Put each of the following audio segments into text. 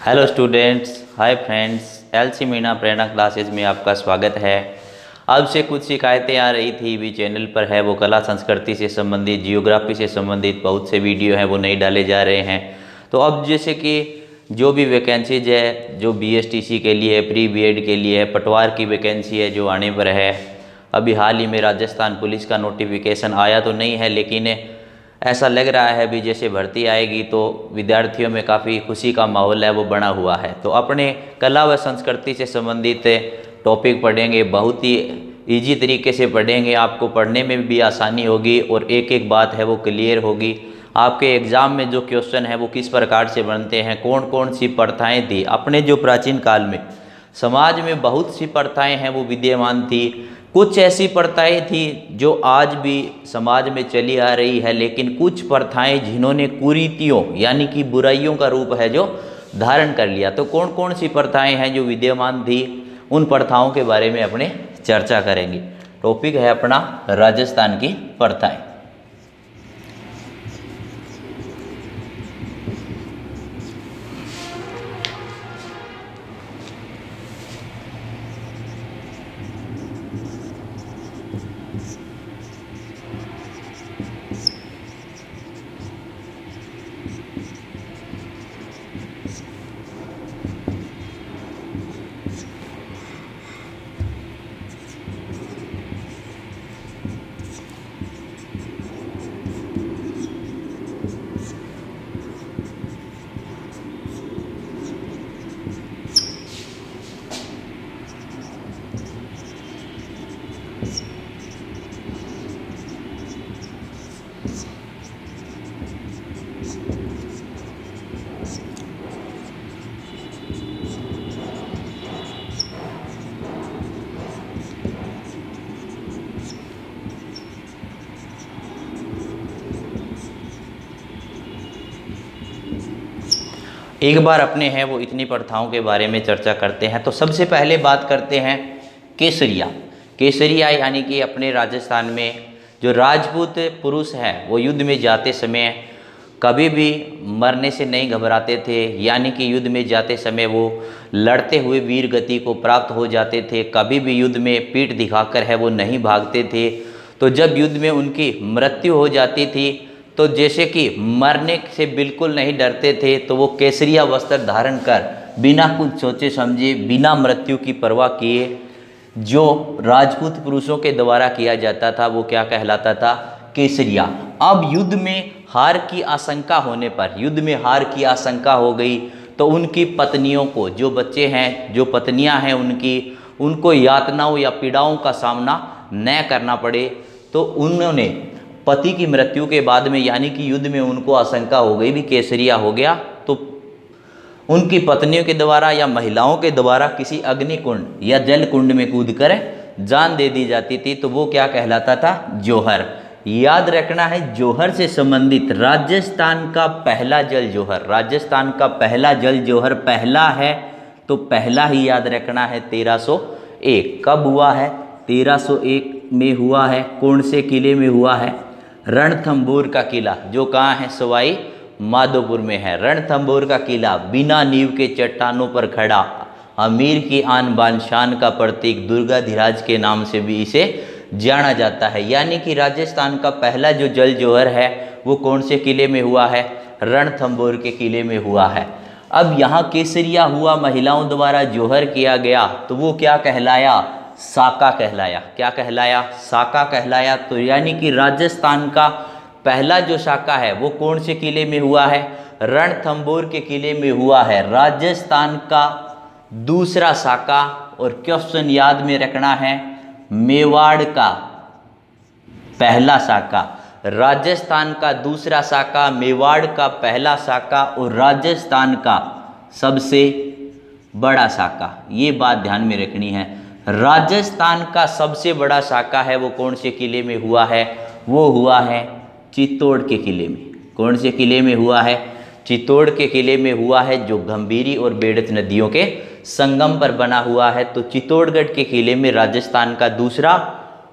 Hello students, hi friends. L C Meena Prerna classes में आपका स्वागत है। अब से कुछ शिकायतें आ रही थी भी चैनल पर है, वो कला संस्कृति से संबंधित, जियोग्राफी से संबंधित बहुत से वीडियो हैं वो नहीं डाले जा रहे हैं। तो अब जैसे कि जो भी वैकेंसीज है, जो बीएसटीसी के लिए है, प्री बीएड के लिए है, पटवार की वैकेंसी है जो आने पर है। अभी हाल ही में राजस्थान पुलिस का नोटिफिकेशन आया तो नहीं है, लेकिन ऐसा लग रहा है भी जैसे भर्ती आएगी तो विद्यार्थियों में काफ़ी खुशी का माहौल है वो बना हुआ है। तो अपने कला व संस्कृति से संबंधित टॉपिक पढ़ेंगे, बहुत ही इजी तरीके से पढ़ेंगे, आपको पढ़ने में भी आसानी होगी और एक एक बात है वो क्लियर होगी। आपके एग्ज़ाम में जो क्वेश्चन है वो किस प्रकार से बनते हैं, कौन कौन सी प्रथाएँ थी अपने जो प्राचीन काल में समाज में, बहुत सी प्रथाएँ हैं वो विद्यमान थी। कुछ ऐसी प्रथाएँ थी जो आज भी समाज में चली आ रही है, लेकिन कुछ प्रथाएँ जिन्होंने कुरीतियों यानी कि बुराइयों का रूप है जो धारण कर लिया। तो कौन कौन सी प्रथाएँ हैं जो विद्यमान थी, उन प्रथाओं के बारे में अपने चर्चा करेंगे। टॉपिक है अपना राजस्थान की प्रथाएँ। एक बार अपने हैं वो इतनी प्रथाओं के बारे में चर्चा करते हैं। तो सबसे पहले बात करते हैं केसरिया। केसरिया यानी कि अपने राजस्थान में जो राजपूत पुरुष हैं वो युद्ध में जाते समय कभी भी मरने से नहीं घबराते थे, यानी कि युद्ध में जाते समय वो लड़ते हुए वीर गति को प्राप्त हो जाते थे। कभी भी युद्ध में पीठ दिखाकर है वो नहीं भागते थे। तो जब युद्ध में उनकी मृत्यु हो जाती थी तो जैसे कि मरने से बिल्कुल नहीं डरते थे, तो वो केसरिया वस्त्र धारण कर बिना कुछ सोचे समझे, बिना मृत्यु की परवाह किए जो राजपूत पुरुषों के द्वारा किया जाता था वो क्या कहलाता था? केसरिया। अब युद्ध में हार की आशंका होने पर, युद्ध में हार की आशंका हो गई तो उनकी पत्नियों को, जो बच्चे हैं, जो पत्नियां हैं उनकी, उनको यातनाओं या पीड़ाओं का सामना न करना पड़े। तो उन्होंने पति की मृत्यु के बाद में, यानी कि युद्ध में उनको आशंका हो गई भी केसरिया हो गया, तो उनकी पत्नियों के द्वारा या महिलाओं के द्वारा किसी अग्नि कुंड या जल कुंड में कूदकर जान दे दी जाती थी। तो वो क्या कहलाता था? जौहर। याद रखना है, जौहर से संबंधित राजस्थान का पहला जल जौहर, राजस्थान का पहला जल जौहर पहला है तो पहला ही याद रखना है 1301। कब हुआ है? 1301 में हुआ है। कौन से किले में हुआ है? रणथंभौर का किला, जो कहाँ है? सवाई माधोपुर में है। रणथंभौर का किला बिना नींव के चट्टानों पर खड़ा, अमीर की आन बान शान का प्रतीक, दुर्गाधिराज के नाम से भी इसे जाना जाता है। यानी कि राजस्थान का पहला जो जल जौहर है वो कौन से किले में हुआ है? रणथंभौर के किले में हुआ है। अब यहाँ केसरिया हुआ, महिलाओं द्वारा जौहर किया गया, तो वो क्या कहलाया? साका कहलाया। क्या कहलाया? साका कहलाया। तो यानी कि राजस्थान का पहला जो साका है वो कौन से किले में हुआ है? रणथंभौर के किले में हुआ है। राजस्थान का दूसरा साका, और क्वेश्चन याद में रखना है, मेवाड़ का पहला साका, राजस्थान का दूसरा साका, मेवाड़ का पहला साका और राजस्थान का सबसे बड़ा साका। ये बात ध्यान में रखनी है। राजस्थान का सबसे बड़ा साका है वो कौन से किले में हुआ है? वो हुआ है चित्तौड़ के किले में। कौन से किले में हुआ है? चित्तौड़ के किले में हुआ है, जो गंभीरी और बेड़त नदियों के संगम पर बना हुआ है। तो चित्तौड़गढ़ के किले में राजस्थान का दूसरा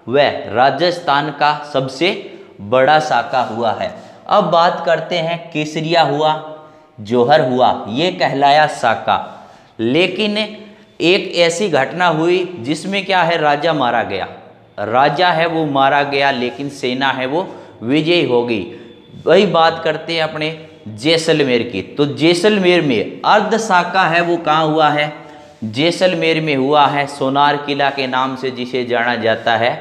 व राजस्थान का सबसे बड़ा साका हुआ है। अब बात करते हैं केसरिया हुआ, जौहर हुआ, ये कहलाया साका। लेकिन एक ऐसी घटना हुई जिसमें क्या है, राजा मारा गया, राजा है वो मारा गया, लेकिन सेना है वो विजयी हो गई। वही बात करते हैं अपने जैसलमेर की। तो जैसलमेर में अर्ध साका है वो कहाँ हुआ है, जैसलमेर में हुआ है, सोनार किला के नाम से जिसे जाना जाता है,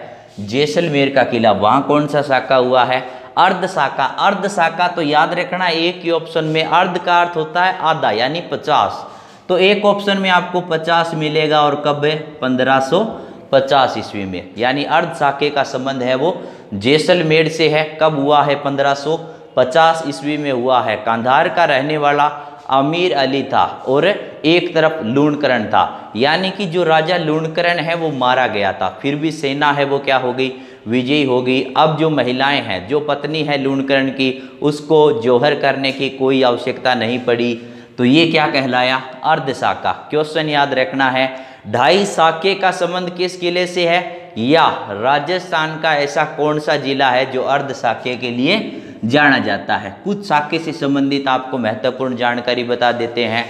जैसलमेर का किला, वहाँ कौन सा साका हुआ है, अर्ध साका। अर्ध साका तो याद रखना, एक ही ऑप्शन में अर्ध का अर्थ होता है आधा यानी 50, तो एक ऑप्शन में आपको 50 मिलेगा। और कब है, 1550 ईस्वी में, यानी अर्ध साके का संबंध है वो जैसलमेर से है। कब हुआ है, 1550 ईस्वी में हुआ है। कांधार का रहने वाला अमीर अली था और एक तरफ लूणकरण था, यानी कि जो राजा लूणकरण है वो मारा गया था, फिर भी सेना है वो क्या हो गई, विजयी हो गई। अब जो महिलाएं हैं, जो पत्नी है लूणकरण की, उसको जौहर करने की कोई आवश्यकता नहीं पड़ी। तो ये क्या कहलाया, अर्ध साका। क्वेश्चन याद रखना है, 2.5 साके का संबंध किस किले से है, या राजस्थान का ऐसा कौन सा जिला है जो अर्ध साके के लिए जाना जाता है। कुछ साके से संबंधित आपको महत्वपूर्ण जानकारी बता देते हैं।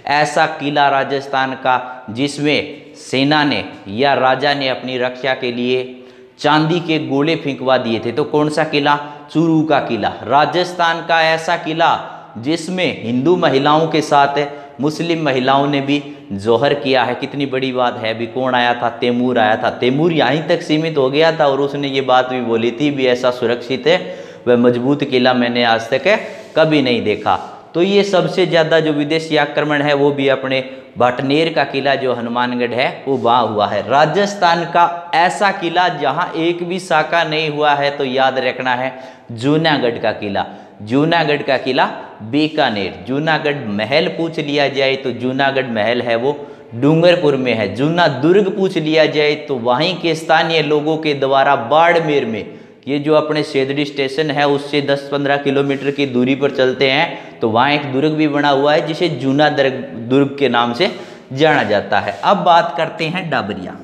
ऐसा किला राजस्थान का जिसमें सेना ने या राजा ने अपनी रक्षा के लिए चांदी के गोले फेंकवा दिए थे, तो कौन सा किला, चूरू का किला। राजस्थान का ऐसा किला जिसमें हिंदू महिलाओं के साथ मुस्लिम महिलाओं ने भी जौहर किया है। कितनी बड़ी बात है। अभी कौन आया था, तैमूर आया था। तैमूर यहीं तक सीमित हो गया था और उसने ये बात भी बोली थी भी ऐसा सुरक्षित है वह मजबूत किला मैंने आज तक कभी नहीं देखा। तो ये सबसे ज़्यादा जो विदेशी आक्रमण है वो भी अपने भाटनेर का किला जो हनुमानगढ़ है वो वहाँ हुआ है। राजस्थान का ऐसा किला जहाँ एक भी साका नहीं हुआ है तो याद रखना है जूनागढ़ का किला। जूनागढ़ का किला बीकानेर। जूनागढ़ महल पूछ लिया जाए तो जूनागढ़ महल है वो डूंगरपुर में है। जूना दुर्ग पूछ लिया जाए तो वहीं के स्थानीय लोगों के द्वारा बाड़मेर में, ये जो अपने सेदड़ी स्टेशन है उससे 10-15 किलोमीटर की दूरी पर चलते हैं तो वहाँ एक दुर्ग भी बना हुआ है जिसे जूना दुर्ग के नाम से जाना जाता है। अब बात करते हैं डाबरिया।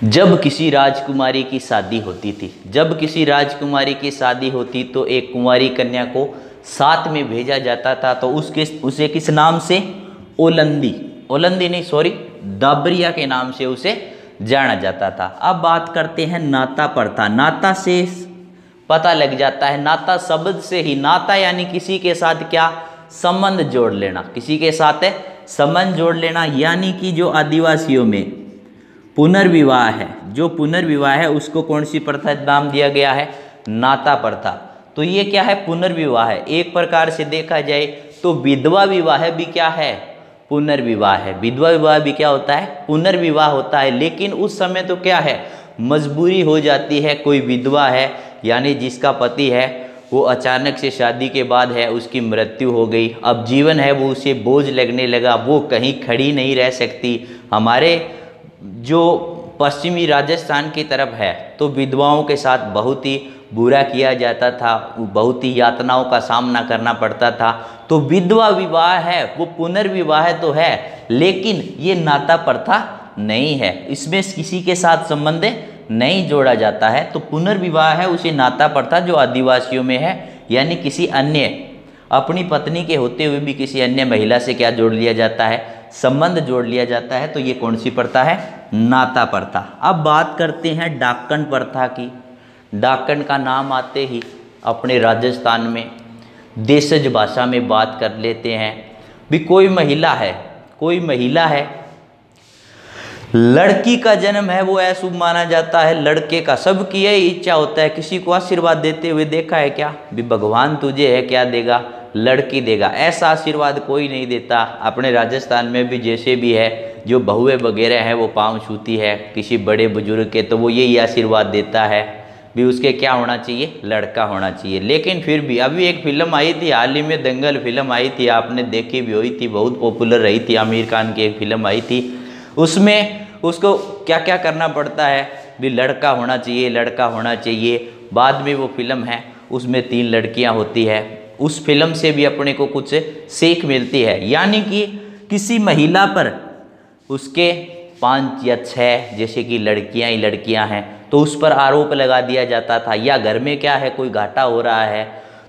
जब किसी राजकुमारी की शादी होती थी, जब किसी राजकुमारी की शादी होती तो एक कुंवारी कन्या को साथ में भेजा जाता था, तो उसे किस नाम से, डाबरिया के नाम से उसे जाना जाता था। अब बात करते हैं नाता प्रथा। नाता से पता लग जाता है, नाता शब्द से ही, नाता यानी किसी के साथ क्या, संबंध जोड़ लेना, किसी के साथ संबंध जोड़ लेना। यानी कि जो आदिवासियों में पुनर्विवाह है, जो पुनर्विवाह है उसको कौन सी प्रथा नाम दिया गया है, नाता प्रथा। तो ये क्या है, पुनर्विवाह है। एक प्रकार से देखा जाए तो विधवा विवाह भी क्या है, पुनर्विवाह है। विधवा विवाह भी क्या होता है, पुनर्विवाह होता है। लेकिन उस समय तो क्या है, मजबूरी हो जाती है। कोई विधवा है यानी जिसका पति है वो अचानक से शादी के बाद है उसकी मृत्यु हो गई, अब जीवन है वो उसे बोझ लगने लगा, वो कहीं खड़ी नहीं रह सकती। हमारे जो पश्चिमी राजस्थान की तरफ है तो विधवाओं के साथ बहुत ही बुरा किया जाता था, बहुत ही यातनाओं का सामना करना पड़ता था। तो विधवा विवाह है वो पुनर्विवाह तो है, लेकिन ये नाता प्रथा नहीं है, इसमें किसी के साथ संबंध नहीं जोड़ा जाता है। तो पुनर्विवाह है उसे नाता प्रथा जो आदिवासियों में है, यानी किसी अन्य, अपनी पत्नी के होते हुए भी किसी अन्य महिला से क्या जोड़ लिया जाता है, संबंध जोड़ लिया जाता है। तो ये कौन सी प्रथा है, नाता प्रथा। अब बात करते हैं डाकन प्रथा की। डाकन का नाम आते ही अपने राजस्थान में देशज भाषा में बात कर लेते हैं भी कोई महिला है, लड़की का जन्म है वो अशुभ माना जाता है, लड़के का, सबकी यही इच्छा होता है। किसी को आशीर्वाद देते हुए देखा है क्या, भी भगवान तुझे है क्या देगा, लड़की देगा, ऐसा आशीर्वाद कोई नहीं देता। अपने राजस्थान में भी जैसे भी है जो बहुएं वगैरह हैं वो पाँव छूती है किसी बड़े बुजुर्ग के, तो वो यही आशीर्वाद देता है भी उसके क्या होना चाहिए, लड़का होना चाहिए। लेकिन फिर भी अभी एक फिल्म आई थी हाल ही में, दंगल फिल्म आई थी, आपने देखी भी हुई थी, बहुत पॉपुलर रही थी, आमिर खान की एक फिल्म आई थी। उसमें उसको क्या क्या करना पड़ता है भी लड़का होना चाहिए, लड़का होना चाहिए। बाद में वो फिल्म है उसमें 3 लड़कियां होती है, उस फिल्म से भी अपने को कुछ सीख मिलती है। यानी कि किसी महिला पर उसके 5 या 6 जैसे कि लड़कियां ही लड़कियां हैं तो उस पर आरोप लगा दिया जाता था, या घर में क्या है कोई घाटा हो रहा है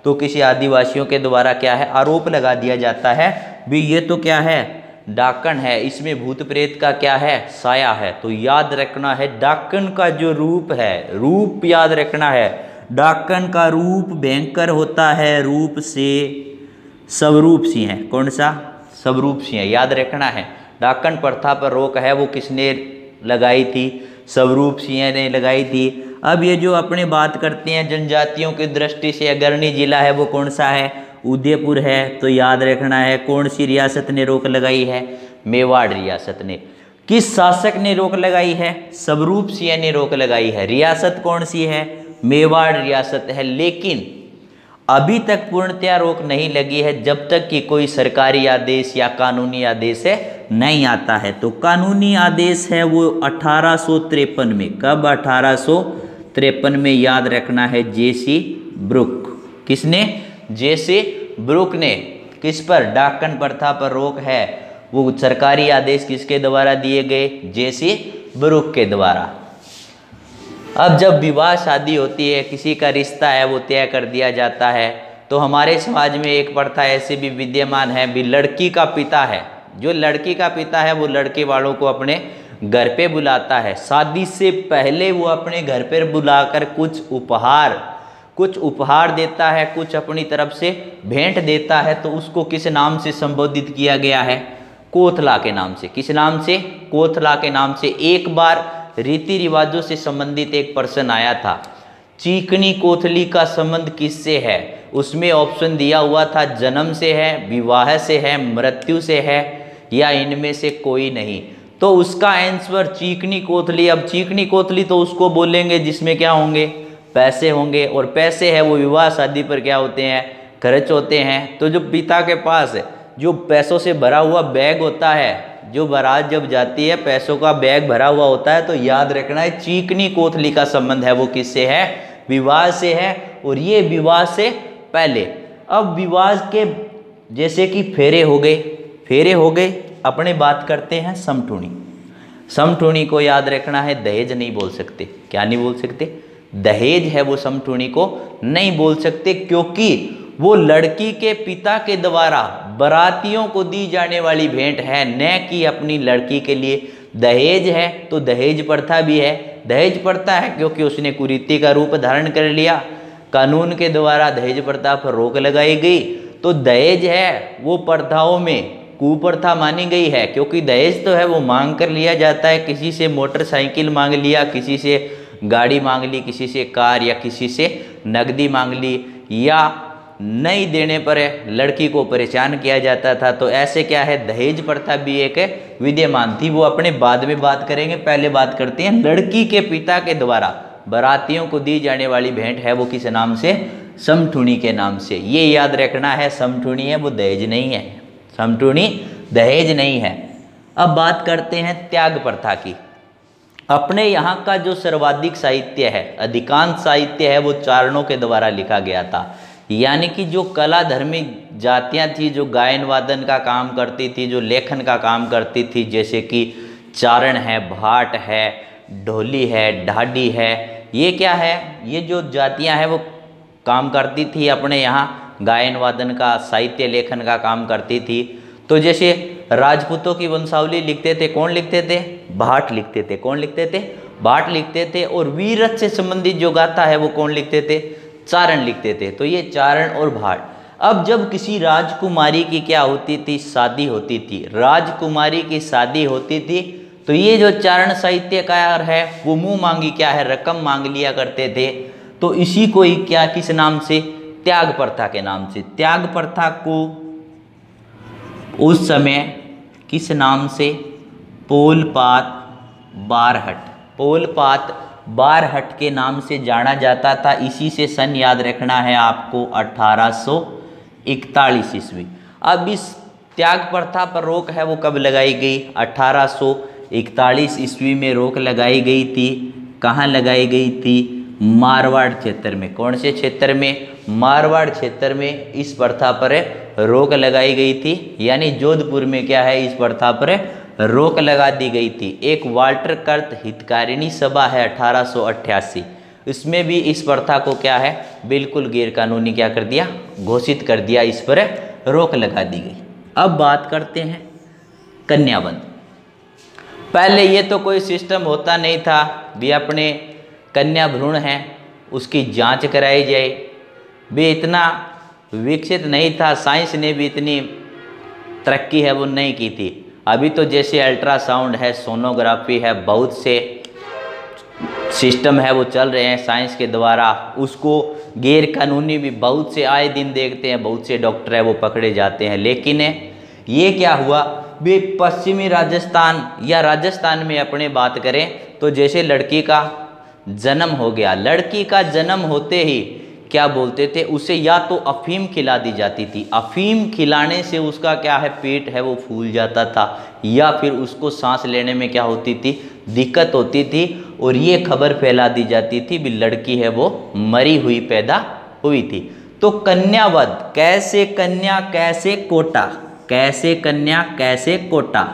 तो किसी आदिवासियों के द्वारा क्या है आरोप लगा दिया जाता है भी ये तो क्या है डाकन है, इसमें भूत प्रेत का क्या है साया है। तो याद रखना है डाकन का जो रूप है, रूप याद रखना है, डाकन का रूप भयंकर होता है, रूप से स्वरूप सिंह है। कौन सा? स्वरूप सिंह, याद रखना है। डाकन प्रथा पर रोक है वो किसने लगाई थी? स्वरूप सिंह ने लगाई थी। अब ये जो अपने बात करते हैं जनजातियों की दृष्टि से अग्रणी जिला है वो कौन सा है? उदयपुर है। तो याद रखना है कौन सी रियासत ने रोक लगाई है? मेवाड़ रियासत ने। किस शासक ने रोक लगाई है? स्वरूप सिंह ने रोक लगाई है। रियासत कौन सी है? मेवाड़ रियासत है। लेकिन अभी तक पूर्णतया रोक नहीं लगी है जब तक कि कोई सरकारी आदेश या कानूनी आदेश है नहीं आता है। तो कानूनी आदेश है वो 1853 में। कब? 1853 में। याद रखना है जेसी ब्रुक। किसने? जेसी ब्रुक ने। किस पर? डाकन प्रथा पर रोक है वो सरकारी आदेश किसके द्वारा दिए गए? जेसी ब्रुक के द्वारा। अब जब विवाह शादी होती है, किसी का रिश्ता है वो तय कर दिया जाता है, तो हमारे समाज में एक प्रथा ऐसे भी विद्यमान है भी लड़की का पिता है, जो लड़की का पिता है वो लड़के वालों को अपने घर पे बुलाता है। शादी से पहले वो अपने घर पर बुलाकर कुछ उपहार देता है, कुछ अपनी तरफ से भेंट देता है। तो उसको किस नाम से संबोधित किया गया है? कोथला के नाम से। किस नाम से? कोथला के नाम से। एक बार रीति रिवाजों से संबंधित एक प्रश्न आया था, चीकनी कोथली का संबंध किससे है? उसमें ऑप्शन दिया हुआ था जन्म से है, विवाह से है, मृत्यु से है या इनमें से कोई नहीं। तो उसका आंसर चीकनी कोथली। अब चीकनी कोथली तो उसको बोलेंगे जिसमें क्या होंगे? पैसे होंगे, और पैसे है वो विवाह शादी पर क्या होते हैं? खर्च होते हैं। तो जो पिता के पास जो पैसों से भरा हुआ बैग होता है, जो बारात जब जाती है पैसों का बैग भरा हुआ होता है, तो याद रखना है चीकनी कोथली का संबंध है वो किससे है? विवाह से है। और ये विवाह से पहले। अब विवाह के जैसे कि फेरे हो गए। अपने बात करते हैं समठूणी। समठूणी को याद रखना है दहेज नहीं बोल सकते। क्या नहीं बोल सकते? दहेज है वो समठूणी को नहीं बोल सकते, क्योंकि वो लड़की के पिता के द्वारा बारातियों को दी जाने वाली भेंट है, न कि अपनी लड़की के लिए। दहेज है तो दहेज प्रथा भी है। दहेज प्रथा है क्योंकि उसने कुरीति का रूप धारण कर लिया। कानून के द्वारा दहेज प्रथा पर रोक लगाई गई। तो दहेज है वो प्रथाओं में कुप्रथा मानी गई है, क्योंकि दहेज तो है वो मांग कर लिया जाता है। किसी से मोटरसाइकिल मांग लिया, किसी से गाड़ी मांग ली, किसी से कार या किसी से नकदी मांग ली, या नहीं देने पर लड़की को परेशान किया जाता था। तो ऐसे क्या है दहेज प्रथा भी एक विद्यमान थी। वो अपने बाद में बात करेंगे, पहले बात करते हैं लड़की के पिता के द्वारा बारातियों को दी जाने वाली भेंट है वो किस नाम से? समठूणी के नाम से। ये याद रखना है समठूणी है वो दहेज नहीं है। समठूणी दहेज नहीं है। अब बात करते हैं त्याग प्रथा की। अपने यहाँ का जो सर्वाधिक साहित्य है, अधिकांश साहित्य है वो चारणों के द्वारा लिखा गया था। यानी कि जो कला धर्मी जातियाँ थी, जो गायन वादन का काम करती थी, जो लेखन का काम करती थी, जैसे कि चारण है, भाट है, ढोली है, ढाडी है, ये क्या है? ये जो जातियाँ हैं वो काम करती थी अपने यहाँ गायन वादन का, साहित्य लेखन का काम करती थी। तो जैसे राजपूतों की वंशावली लिखते थे, कौन लिखते थे? भाट लिखते थे। कौन लिखते थे? भाट लिखते थे। और वीरत्व से संबंधित जो गाथा है वो कौन लिखते थे? चारण लिखते थे। तो ये चारण और भाट। अब जब किसी राजकुमारी की क्या होती थी? शादी होती थी। राजकुमारी की शादी होती थी तो ये जो चारण साहित्यकार है वो मुंह मांगी क्या है? रकम मांग लिया करते थे। तो इसी को ही क्या किस नाम से? त्याग प्रथा के नाम से। त्याग प्रथा को उस समय किस नाम से? पोलपात बारहट के नाम से जाना जाता था। इसी से सन याद रखना है आपको 1841 ईस्वी। अब इस त्याग प्रथा पर रोक है वो कब लगाई गई? 1841 ईस्वी में रोक लगाई गई थी। कहाँ लगाई गई थी? मारवाड़ क्षेत्र में। कौन से क्षेत्र में? मारवाड़ क्षेत्र में इस प्रथा पर रोक लगाई गई थी। यानी जोधपुर में क्या है? इस प्रथा पर रोक लगा दी गई थी। एक वाल्टर कर्त हितकारिणी सभा है 1888। इसमें भी इस प्रथा को क्या है, बिल्कुल गैरकानूनी क्या कर दिया, घोषित कर दिया, इस पर रोक लगा दी गई। अब बात करते हैं कन्यावध। पहले ये तो कोई सिस्टम होता नहीं था भी अपने कन्या भ्रूण हैं उसकी जांच कराई जाए, भी इतना विकसित नहीं था, साइंस ने भी इतनी तरक्की है वो नहीं की थी। अभी तो जैसे अल्ट्रासाउंड है, सोनोग्राफी है, बहुत से सिस्टम है वो चल रहे हैं साइंस के द्वारा, उसको गैर कानूनी भी बहुत से आए दिन देखते हैं, बहुत से डॉक्टर है वो पकड़े जाते हैं। लेकिन ये क्या हुआ भी पश्चिमी राजस्थान या राजस्थान में अपने बात करें तो जैसे लड़की का जन्म हो गया, लड़की का जन्म होते ही क्या बोलते थे, उसे या तो अफीम खिला दी जाती थी, अफीम खिलाने से उसका क्या है पेट है वो फूल जाता था, या फिर उसको सांस लेने में क्या होती थी, दिक्कत होती थी, और ये खबर फैला दी जाती थी भी लड़की है वो मरी हुई पैदा हुई थी। तो कन्यावध, कैसे कन्या कैसे कोटा, कैसे कन्या कैसे कोटा।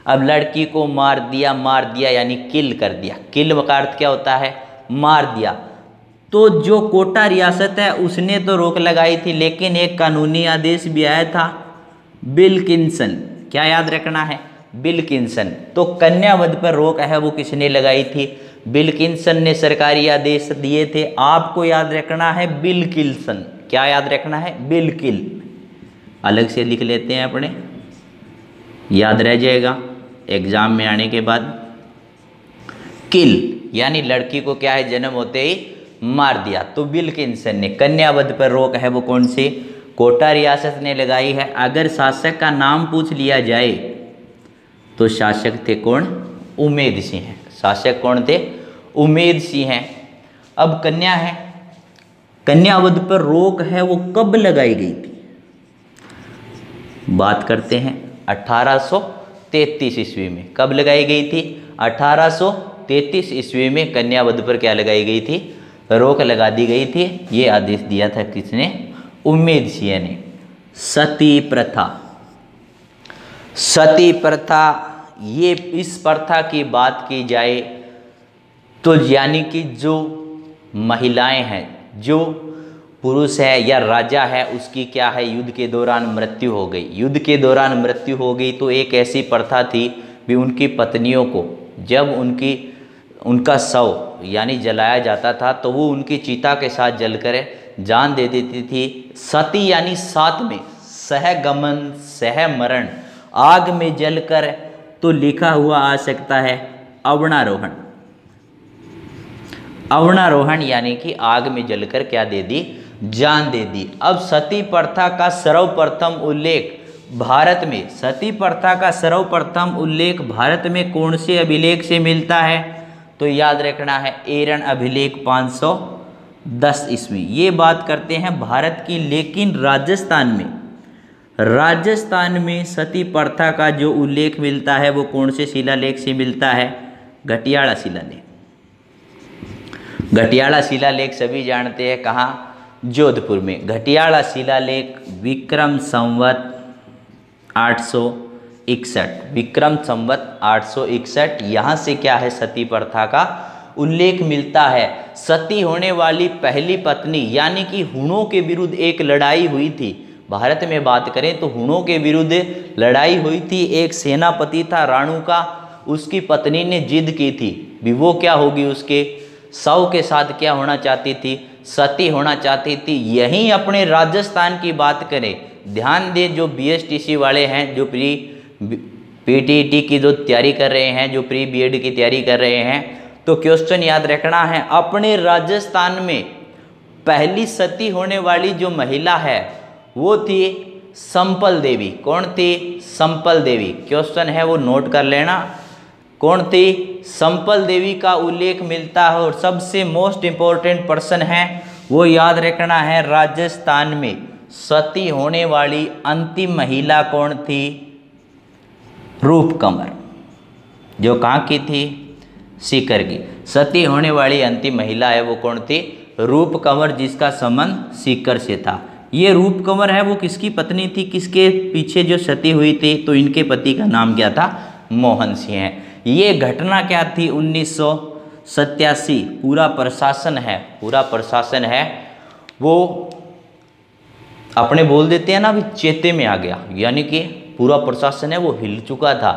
अब लड़की को मार दिया यानी किल कर दिया, किल का अर्थ क्या होता है, मार दिया। तो जो कोटा रियासत है उसने तो रोक लगाई थी, लेकिन एक कानूनी आदेश भी आया था विल्किंसन, क्या याद रखना है, विल्किंसन। तो कन्यावध पर रोक है वो किसने लगाई थी, विल्किंसन ने सरकारी आदेश दिए थे। आपको याद रखना है विल्किंसन, क्या याद रखना है, विल्किल, अलग से लिख लेते हैं अपने, याद रह जाएगा एग्जाम में आने के बाद। किल यानी लड़की को क्या है जन्म होते ही मार दिया। तो विल्किंसन ने कन्यावध पर रोक है वो कौन सी, कोटा रियासत ने लगाई है। अगर शासक का नाम पूछ लिया जाए तो शासक थे कौन, उमेद सिंह हैं। शासक कौन थे, उमेद सिंह हैं। अब कन्या है, कन्यावध पर रोक है वो कब लगाई गई थी, बात करते हैं 1833 ईस्वी में। कब लगाई गई थी, 1833 ईस्वी में कन्यावध पर क्या लगाई गई थी, रोक लगा दी गई थी। ये आदेश दिया था किसने, उमेद सिंह ने। सती प्रथा, सती प्रथा, ये इस प्रथा की बात की जाए तो यानी कि जो महिलाएं हैं, जो पुरुष है या राजा है उसकी क्या है युद्ध के दौरान मृत्यु हो गई, युद्ध के दौरान मृत्यु हो गई तो एक ऐसी प्रथा थी भी उनकी पत्नियों को जब उनका शव यानी जलाया जाता था तो वो उनकी चिता के साथ जलकर जान दे देती थी। सती यानी साथ में, सहगमन सहमरण, आग में जलकर, तो लिखा हुआ आ सकता है अवणारोहण, अवणारोहण यानी कि आग में जलकर क्या दे दी, जान दे दी। अब सती प्रथा का सर्वप्रथम उल्लेख भारत में, सती प्रथा का सर्वप्रथम उल्लेख भारत में कौन से अभिलेख से मिलता है, तो याद रखना है एरन अभिलेख 510 ईस्वी। ये बात करते हैं भारत की, लेकिन राजस्थान में सती प्रथा का जो उल्लेख मिलता है वो कौन से शिलालेख से मिलता है, घटियाला शिलालेख। घटियाला शिलालेख सभी जानते हैं कहाँ, जोधपुर में। घटियाला शिलालेख विक्रम संवत 861, विक्रम संवत 861, यहाँ से क्या है सती प्रथा का उल्लेख मिलता है। सती होने वाली पहली पत्नी यानी कि हुणों के विरुद्ध एक लड़ाई हुई थी, भारत में बात करें तो हुणों के विरुद्ध लड़ाई हुई थी। एक सेनापति था राणु का, उसकी पत्नी ने जिद की थी भी वो क्या होगी, उसके शव के साथ क्या होना चाहती थी, सती होना चाहती थी। यहीं अपने राजस्थान की बात करें, ध्यान दें जो BSTC वाले हैं, जो PTET की जो तैयारी कर रहे हैं, जो प्री BEd की तैयारी कर रहे हैं, तो क्वेश्चन याद रखना है, अपने राजस्थान में पहली सती होने वाली जो महिला है वो थी संपल देवी। कौन थी, संपल देवी। क्वेश्चन है वो नोट कर लेना, कौन थी, संपल देवी का उल्लेख मिलता है। और सबसे मोस्ट इम्पोर्टेंट पर्सन है वो याद रखना है, राजस्थान में सती होने वाली अंतिम महिला कौन थी, रूप कंवर, जो कहाँ की थी, सीकर की। सती होने वाली अंतिम महिला है वो कौन थी, रूप कंवर, जिसका संबंध सीकर से था। ये रूप कंवर है वो किसकी पत्नी थी, किसके पीछे जो सती हुई थी, तो इनके पति का नाम क्या था, मोहन सिंह है। ये घटना क्या थी, 1987 पूरा प्रशासन है वो अपने बोल देते हैं ना अभी चेते में आ गया, यानी कि पूरा प्रशासन है वो हिल चुका था,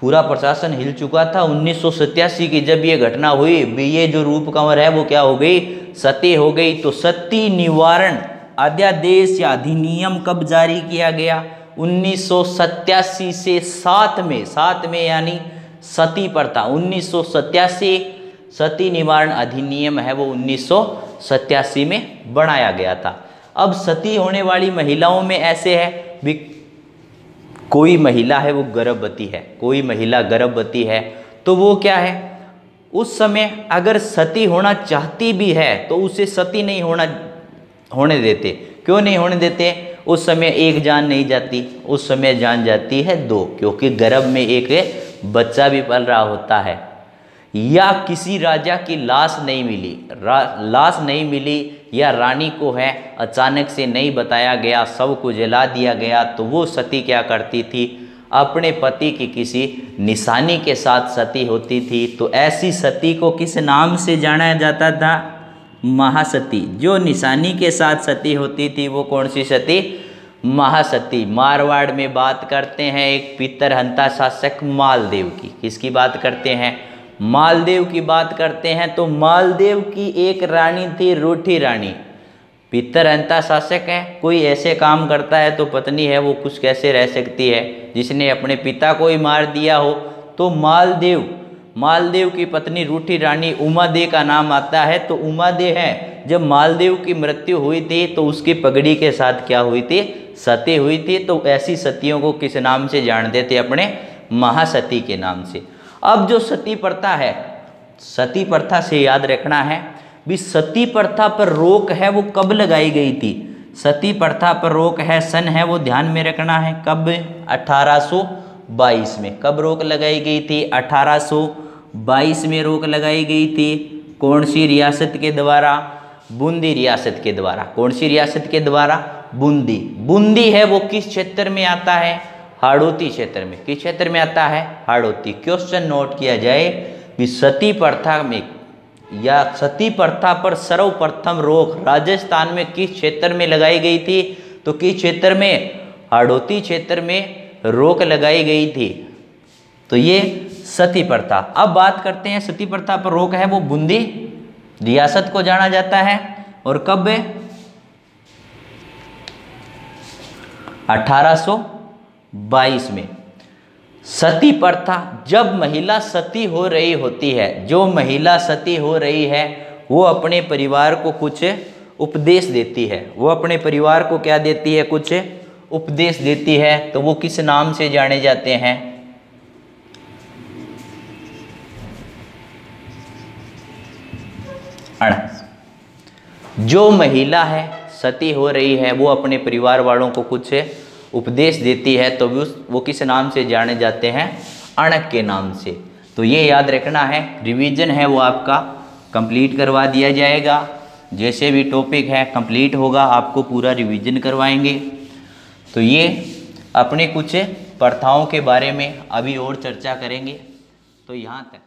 पूरा प्रशासन हिल चुका था। 1987 की जब ये घटना हुई, ये जो रूप कंवर है वो क्या हो गई, सती हो गई। तो सती निवारण अध्यादेश या अधिनियम कब जारी किया गया, 1987 से 7 में यानी सती प्रथा 1987, सती निवारण अधिनियम है वो 1987 में बनाया गया था। अब सती होने वाली महिलाओं में ऐसे है भी कोई महिला है वो गर्भवती है, कोई महिला गर्भवती है तो वो क्या है उस समय अगर सती होना चाहती भी है तो उसे सती नहीं होने देते। क्यों नहीं होने देते, उस समय एक जान नहीं जाती, उस समय जान जाती है 2, क्योंकि गर्भ में एक बच्चा भी पल रहा होता है। या किसी राजा की लाश नहीं मिली, लाश नहीं मिली या रानी को है अचानक से नहीं बताया गया, सब को जला दिया गया, तो वो सती क्या करती थी, अपने पति की किसी निशानी के साथ सती होती थी। तो ऐसी सती को किस नाम से जाना जाता था, महासती। जो निशानी के साथ सती होती थी वो कौन सी सती, महासती। मारवाड़ में बात करते हैं एक पितरहंता शासक मालदेव की, किसकी बात करते हैं, मालदेव की बात करते हैं। तो मालदेव की एक रानी थी रूठी रानी, पितरहंता शासक है, कोई ऐसे काम करता है तो पत्नी है वो खुश कैसे रह सकती है, जिसने अपने पिता को ही मार दिया हो। तो मालदेव की पत्नी रूठी रानी उमादेय का नाम आता है। तो उमादेय है, जब मालदेव की मृत्यु हुई थी तो उसकी पगड़ी के साथ क्या हुई थी, सती हुई थी। तो ऐसी सतियों को किस नाम से जानते थे, अपने महासती के नाम से। अब जो सती प्रथा है, सती प्रथा से याद रखना है भी सती प्रथा पर रोक है वो कब लगाई गई थी, सती प्रथा पर रोक है, सन है वो ध्यान में रखना है, कब, 1822 में। कब रोक लगाई गई थी, 1822 में रोक लगाई गई थी। कौन सी रियासत के द्वारा, बूंदी रियासत के द्वारा। कौन सी रियासत के द्वारा, बूंदी। बूंदी है वो किस क्षेत्र में आता है, हाड़ौती क्षेत्र में। किस क्षेत्र में आता है, हाड़ौती। क्वेश्चन नोट किया जाए कि सती प्रथा में या सती प्रथा पर सर्वप्रथम रोक राजस्थान में किस क्षेत्र में लगाई गई थी, तो किस क्षेत्र में, हाड़ौती क्षेत्र में रोक लगाई गई थी। तो ये सती प्रथा। अब बात करते हैं सती प्रथा पर रोक है वो बूंदी रियासत को जाना जाता है, और कब है, 1822 में। सती प्रथा, जब महिला सती हो रही होती है, जो महिला सती हो रही है वो अपने परिवार को कुछ उपदेश देती है, वो अपने परिवार को क्या देती है, कुछ उपदेश देती है। तो वो किस नाम से जाने जाते हैं, जो महिला है सती हो रही है वो अपने परिवार वालों को कुछ उपदेश देती है, तो वो किस नाम से जाने जाते हैं, अणक के नाम से। तो ये याद रखना है, रिवीजन है वो आपका कंप्लीट करवा दिया जाएगा। जैसे भी टॉपिक है कंप्लीट होगा आपको पूरा रिवीजन करवाएंगे। तो ये अपने कुछ प्रथाओं के बारे में अभी और चर्चा करेंगे। तो यहाँ तक।